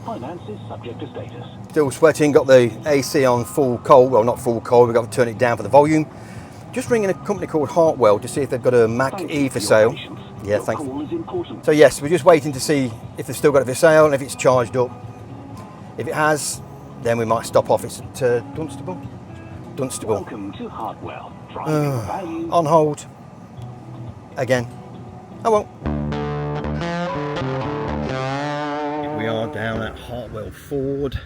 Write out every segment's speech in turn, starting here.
Finance is subject to status. Still sweating, got the AC on full cold, well not full cold, we've got to turn it down for the volume. Just ringing a company called Hartwell to see if they've got a MACH-E for sale. Yeah, thanks. So yes, we're just waiting to see if they've still got it for sale and if it's charged up. If it has, then we might stop off. It's at Dunstable. Welcome to Hartwell. Value. On hold. Again. I won't. We are down at Hartwell Ford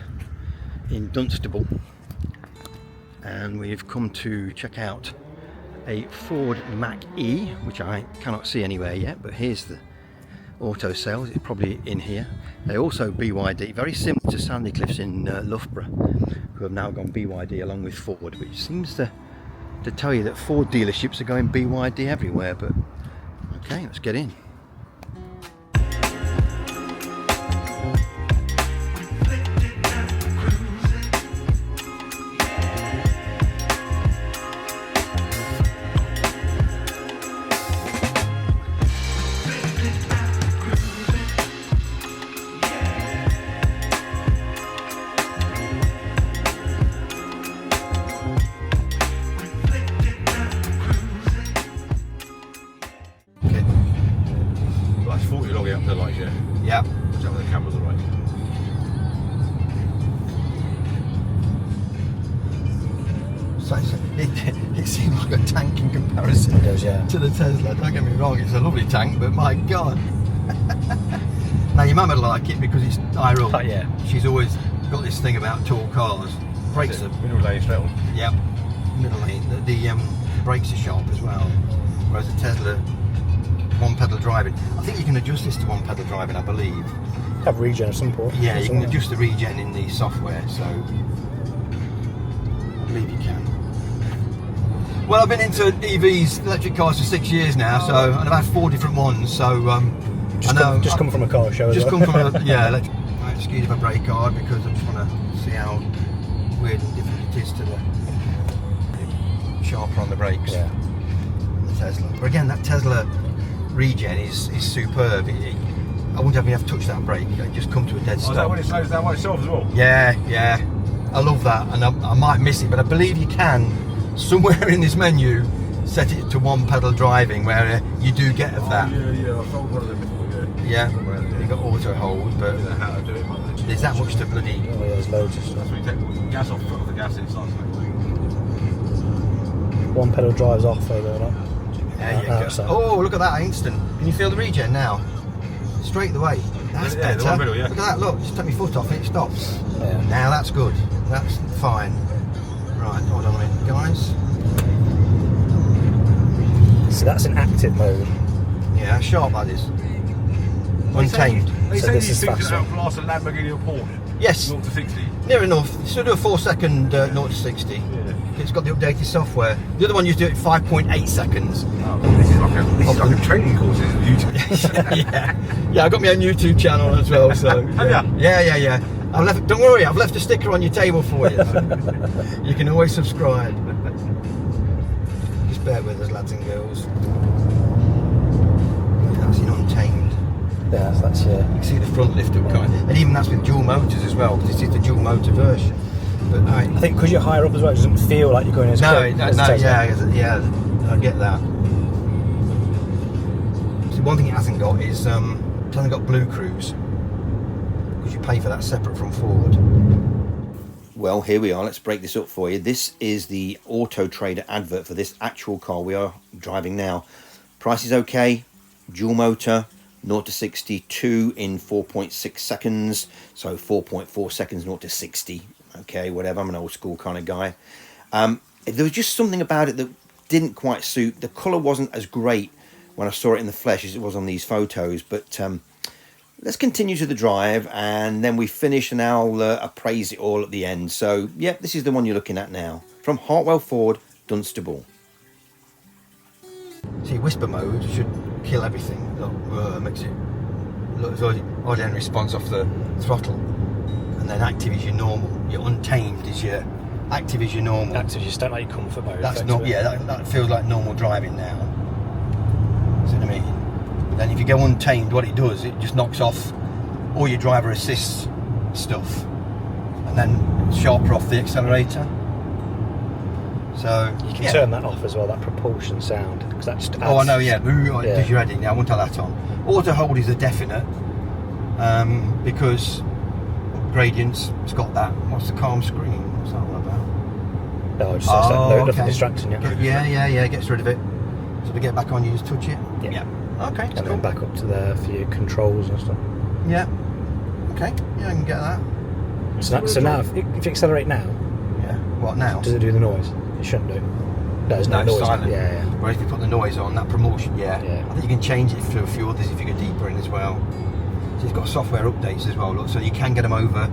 in Dunstable, and we've come to check out a Ford Mach-E, which I cannot see anywhere yet, but here's the auto sales. It's probably in here. They also BYD, very similar to Sandy Cliffs in Loughborough, who have now gone BYD along with Ford, which seems to tell you that Ford dealerships are going BYD everywhere. But okay, let's get in. Yeah. Watch out for the cameras, all right. So it seems like a tank in comparison to the Tesla. Don't get me wrong, it's a lovely tank, but my God. Now your mum would like it because it's IRL. Oh, yeah. She's always got this thing about tall cars. Brakes are middle lane straight on. Yep. Middle lane. The brakes are sharp as well. Whereas the Tesla, one pedal driving. I think you can adjust this to one pedal driving, I believe. Have regen at some point. Yeah, you can adjust the regen in the software, so I believe you can. Well, I've been into EVs, electric cars, for 6 years now, so and I've had 4 different ones. So just come from a car show. Just come from a electric. Excuse if I brake hard because I just want to see how weird and different it is to the sharper on the brakes. Yeah. The Tesla, but again, that Tesla regen is superb. I wouldn't have to touch that brake. It just come to a dead stop. Is that when it slows down by itself as well? Yeah. I love that, and I might miss it, but I believe you can somewhere in this menu set it to one pedal driving, where you do get of that. Yeah. I've sold one of them before. Yeah. You got auto hold, but I don't know how to do it. there's that much to bloody. Oh, yeah, there's loads of stuff. That's when you take the gas off the gas, it starts like. One pedal drives off over there. There you go. Oh, look at that instant. Can you feel the regen now? Straight away. That's better. The one middle, yeah. Look at that, look. Just take my foot off and it stops. Yeah. Now that's good. That's fine. Right, hold on a minute, guys. So that's in active mode. Yeah, how sharp that is. Untamed. They So say this these is things faster. can outlast a Lamborghini or Porsche. Yes. 0 to 60. Near enough. Still do a 4-second 0 to 60. Yeah. It's got the updated software. The other one used to do it 5.8 seconds. Oh, this is like a training course, isn't it? YouTube. Yeah, I got my own YouTube channel as well. So Have you? Yeah. I've left. Don't worry, I've left a sticker on your table for you. You can always subscribe. Just bear with us, lads and girls. That's in Untamed. Yeah, that's You can see the front lift up kind, and even that's with dual motors as well, because this is the dual motor version. But I think because you're higher up as well, it doesn't feel like you're going as quick as the Tesla. yeah, I get that. See, one thing it hasn't got is it hasn't got Blue Cruise, because you pay for that separate from Ford. Well, here we are. Let's break this up for you. This is the Auto Trader advert for this actual car we are driving now. Price is okay. Dual motor. 0 to 62 in 4.6 seconds, so 4.4 seconds 0 to 60. Okay, whatever. I'm an old school kind of guy. There was just something about it that didn't quite suit. The colour wasn't as great when I saw it in the flesh as it was on these photos, but let's continue to the drive, and then we finish, and I'll appraise it all at the end. So yeah, this is the one you're looking at now from Hartwell Ford, Dunstable. See, whisper mode should kill everything. Look, makes it look as though audio response off the throttle, and then active is your normal. Your Untamed is your active is your normal. Active, you just don't like your comfort mode. That's not. Yeah, that feels like normal driving now. See what I mean? Then if you go Untamed, what it does, it just knocks off all your driver assists stuff, and then sharper off the accelerator. So You can turn that off as well, that propulsion sound, because that just adds... Oh, I know, yeah. Does your heading? Yeah, I won't have that on. Auto hold is a definite, because gradients, it's got that. What's the calm screen? What's that all about? No, it's just nothing distracting you. Yeah, gets rid of it. So to get back on, you just touch it? Yeah. Okay, And cool. then back up to there for your controls and stuff. Yeah. Okay, yeah, I can get that. So now, if you accelerate now, Yeah. What now? does it do the noise? It shouldn't do. No, it's No, not it's noise. silent. Yeah. Whereas if you put the noise on, that promotion, Yeah. I think you can change it to a few others if you go deeper in as well. So it's got software updates as well, look, so you can get them over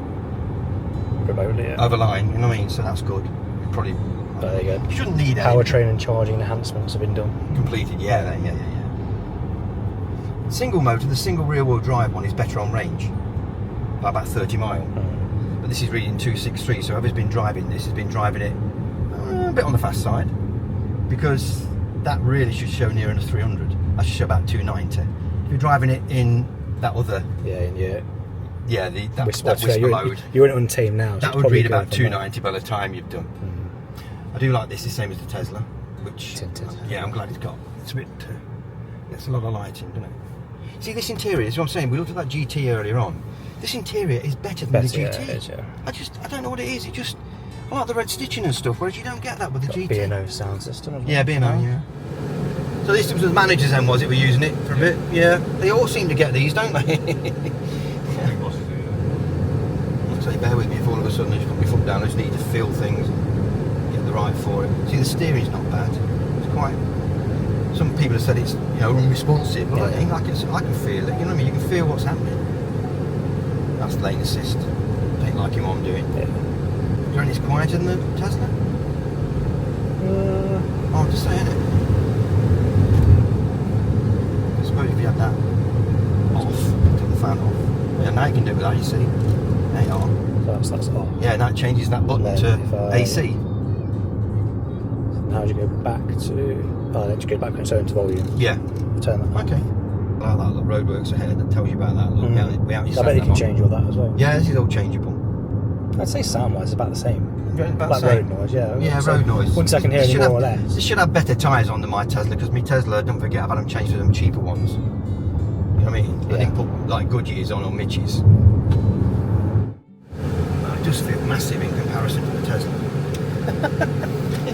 Remotely, yeah. over line, you know what I mean? So that's good. Probably. There you go. You shouldn't need it. Powertrain and charging enhancements have been done. Completed, yeah. Single motor, the single rear wheel drive one is better on range by about 30 mile. But this is reading 263, so whoever's been driving this has been driving it a bit on the fast side, because that really should show near enough 300. That should show about 290. If you're driving it in that other, that whisper load, you're in Untamed now. So that it's would probably read about going from 290 by the time you've done. I do like this, the same as the Tesla, which Tinted. yeah, I'm glad it's got. It's a bit, gets a lot of lighting, doesn't it? See, this interior is what I'm saying. We looked at that GT earlier on. This interior is better than the GT. Yeah, it is, yeah. I don't know what it is. I like the red stitching and stuff, whereas you don't get that with the GT. B&O sound system as well. Yeah, B&O, yeah. So this was the manager's then, was it? We're using it for a bit. Yeah, they all seem to get these, don't they? So bear with me if all of a sudden I just put my foot down. I just need to feel things, get the right for it. See, the steering's not bad. It's quite. Some people have said it's unresponsive, but I think I can feel it. You know what I mean? You can feel what's happening. That's lane assist. Don't like him what I'm doing. Yeah. Do you reckon it's quieter than the Tesla? Hard to say, isn't it? I suppose if you had that off, took the fan off. Yeah, now you can do it without, you see. There you are. So that's off. Yeah, now it changes that button And to then if I- AC. Now do you go back to... Oh, then you go back and turn to volume. Yeah. Turn that on. Okay. I like that. Look, Roadworks ahead that tells you about that. Look, we out your I bet you sat can nav change all that as well. on. Yeah, this is all changeable. I'd say sound-wise it's about the same. About Like the same. road noise, yeah. Yeah, So road noise. Once I can hear This any should more have- or less. This should have better tyres on than my Tesla, because my Tesla, don't forget, I've had them changed to them cheaper ones. You know what I mean? I Yeah. didn't put like Goodyears on or Mitch's. It does feel massive in comparison to the Tesla.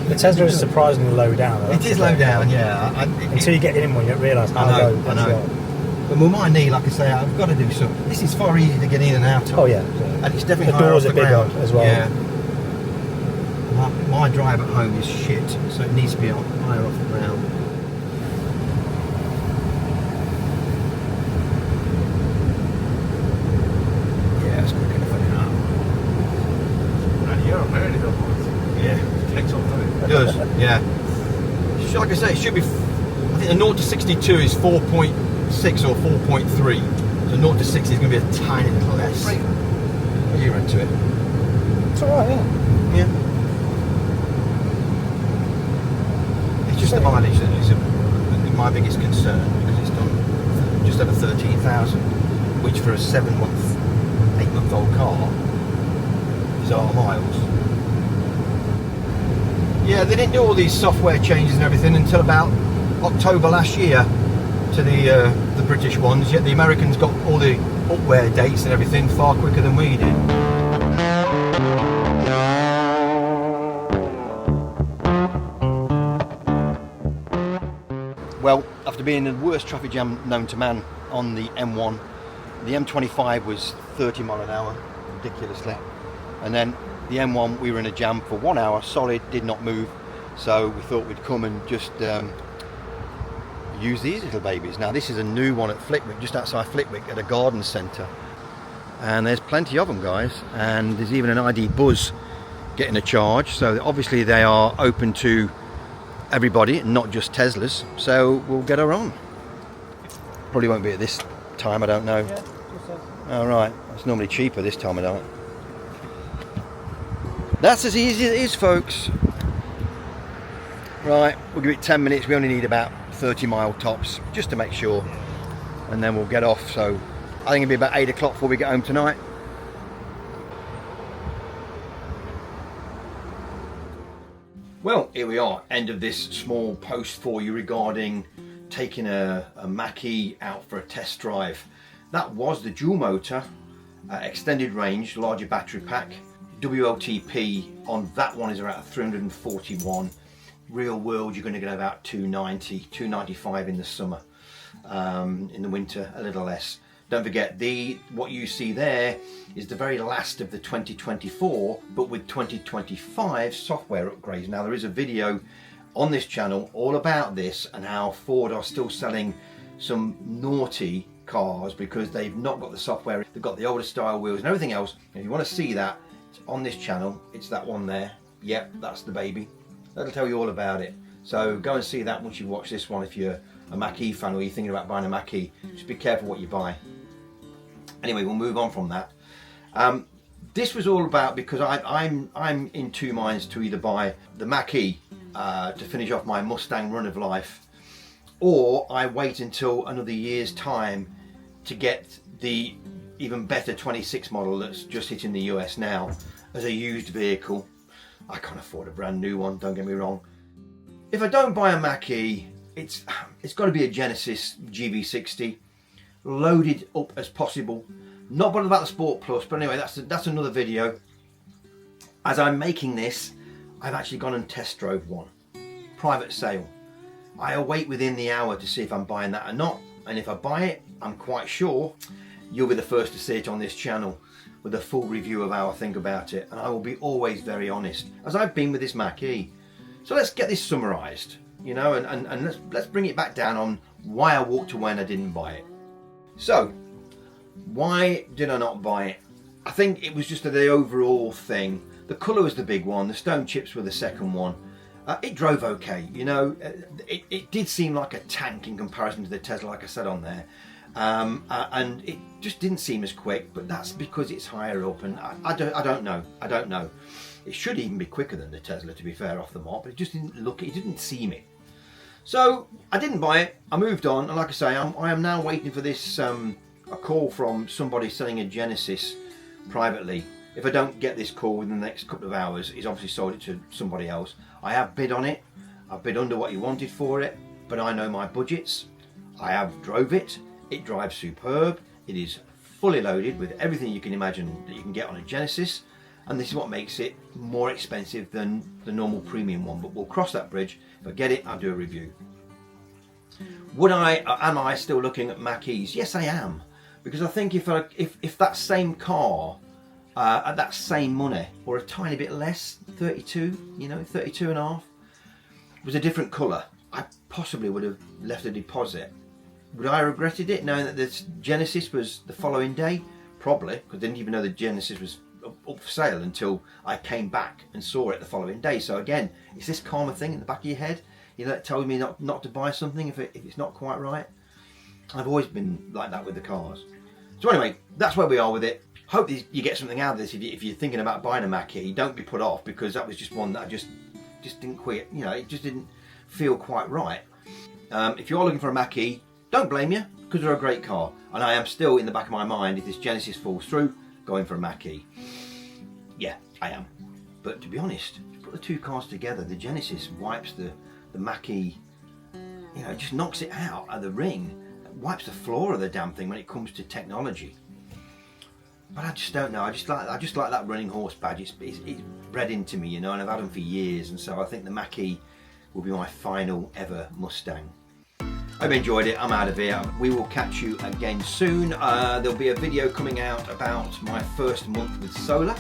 The Tesla is surprisingly low down. Though. It is low down, yeah. Until you get in one, you don't realise how I know, low I know. it's But with my knee, like I say, I've got to do something. This is far easier to get in and out of. Oh yeah. And it's definitely The higher doors off are the bigger ground as well. Yeah. My drive at home is shit, so it needs to be higher off the ground. Yeah, it's quick enough enough. And you're on there, Yeah. it takes off, doesn't It it? does, yeah. Like I say, it should be. I think the 0 to 62 is 4.6 or 4.3. So 0 to 60 is going to be a tiny little less. Right. What are you into it? It's alright, yeah. Yeah. It's just the mileage that is my biggest concern, because it's done just over 13,000, which for a 7-month, 8-month-old car is a lot of miles. Yeah, they didn't do all these software changes and everything until about October last year to the British ones, yet the Americans got all the upwear dates and everything far quicker than we did. Well, after being in the worst traffic jam known to man on the M1, the M25 was 30 mile an hour, ridiculously. And then the M1, we were in a jam for 1 hour, solid, did not move. So we thought we'd come and just use these little babies. Now this is a new one at Flitwick, just outside Flitwick at a garden centre. And there's plenty of them, guys. And there's even an ID Buzz getting a charge. So obviously they are open to everybody, not just Teslas. So we'll get her on. Probably won't be at this time, I don't know. All right, it's normally cheaper this time of night. That's as easy as it is, folks. Right, we'll give it 10 minutes. We only need about 30 mile tops, just to make sure. And then we'll get off. So I think it'll be about 8 o'clock before we get home tonight. Well, here we are, end of this small post for you regarding taking a Mach-E out for a test drive. That was the dual motor, extended range, larger battery pack. WLTP on that one is around 341. Real world, you're going to get about 290, 295 in the summer. In the winter, a little less. Don't forget, what you see there is the very last of the 2024, but with 2025 software upgrades. Now, there is a video on this channel all about this and how Ford are still selling some naughty cars because they've not got the software. They've got the older style wheels and everything else. If you want to see that, it's on this channel. It's that one there. Yep, that's the baby. That'll tell you all about it. So go and see that once you watch this one if you're a Mach-E fan or you're thinking about buying a Mach-E. Just be careful what you buy. Anyway, we'll move on from that. This was all about because I'm in two minds to either buy the Mach-E to finish off my Mustang run of life, or I wait until another year's time to get the even better 26 model that's just hitting the US now as a used vehicle. I can't afford a brand new one, don't get me wrong. If I don't buy a Mach-E, it's got to be a Genesis GV60, loaded up as possible. Not bothered about the Sport Plus, but anyway, that's another video. As I'm making this, I've actually gone and test drove one. Private sale. I'll wait within the hour to see if I'm buying that or not, and if I buy it, I'm quite sure you'll be the first to see it on this channel with a full review of how I think about it, and I will be always very honest, as I've been with this Mach-E. So let's get this summarised, you know, and let's bring it back down on why I walked away and I didn't buy it. So, why did I not buy it? I think it was just the overall thing. The colour was the big one, the stone chips were the second one. It drove okay, you know, it did seem like a tank in comparison to the Tesla, like I said on there. And it just didn't seem as quick, but that's because it's higher up, and I don't know. It should even be quicker than the Tesla, to be fair, off the mark, but it just didn't look, it didn't seem it. So I didn't buy it, I moved on, and like I say, I am now waiting for this, a call from somebody selling a Genesis privately. If I don't get this call within the next couple of hours, he's obviously sold it to somebody else. I have bid on it, I've bid under what he wanted for it, but I know my budgets. I have drove it, it drives superb, it is fully loaded with everything you can imagine that you can get on a Genesis, and this is what makes it more expensive than the normal premium one, but we'll cross that bridge. If I get it, I'll do a review. Am I still looking at Mach-E's? Yes, I am, because I think if that same car at that same money, or a tiny bit less, 32, you know, 32 and a half, was a different colour, I possibly would have left a deposit. Would I have regretted it knowing that this Genesis was the following day? Probably, because I didn't even know the Genesis was up for sale until I came back and saw it the following day. So again, it's this karma thing in the back of your head, you know, that tells me not to buy something if it's not quite right. I've always been like that with the cars. So anyway, that's where we are with it. Hope you get something out of this. If you're thinking about buying a Mach-E, don't be put off, because that was just one that I just didn't quit. You know, it just didn't feel quite right. If you're looking for a Mach-E, don't blame you, because they're a great car. And I am still in the back of my mind, if this Genesis falls through, going for a Mach-E. Yeah, I am. But to be honest, to put the two cars together, the Genesis wipes the Mach-E, you know, just knocks it out of the ring, wipes the floor of the damn thing when it comes to technology. But I just don't know. I just like that running horse badge. It's bred into me, you know, and I've had them for years, and so I think the Mach-E will be my final ever Mustang. I've enjoyed it. I'm out of here. We will catch you again soon. There'll be a video coming out about my first month with solar,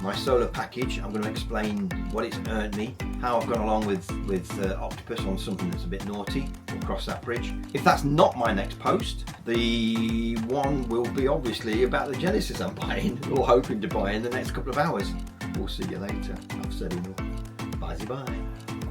my solar package. I'm going to explain what it's earned me, how I've gone along with Octopus on something that's a bit naughty. We'll cross that bridge. If that's not my next post, the one will be obviously about the Genesis I'm buying, or hoping to buy in the next couple of hours. We'll see you later. I've said enough. Bye-bye.